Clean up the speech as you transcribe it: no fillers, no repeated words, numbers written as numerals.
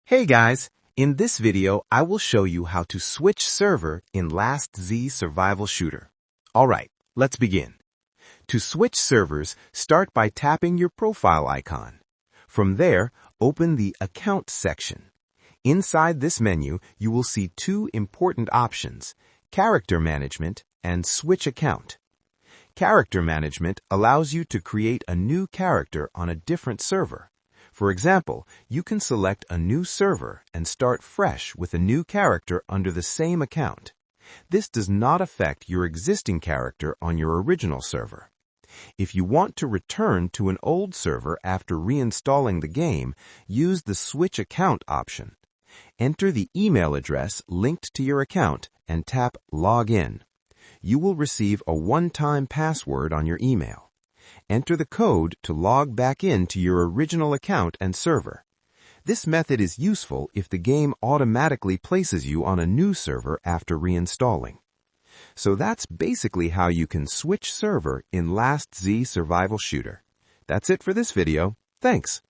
Hey guys, in this video I will show you how to switch server in Last Z Survival Shooter. Alright, let's begin. To switch servers, start by tapping your profile icon. From there, open the Account section. Inside this menu, you will see two important options, Character Management and Switch Account. Character Management allows you to create a new character on a different server. For example, you can select a new server and start fresh with a new character under the same account. This does not affect your existing character on your original server. If you want to return to an old server after reinstalling the game, use the Switch Account option. Enter the email address linked to your account and tap Log In. You will receive a one-time password on your email. Enter the code to log back in to your original account and server. This method is useful if the game automatically places you on a new server after reinstalling. So that's basically how you can switch server in Last Z Survival Shooter. That's it for this video. Thanks.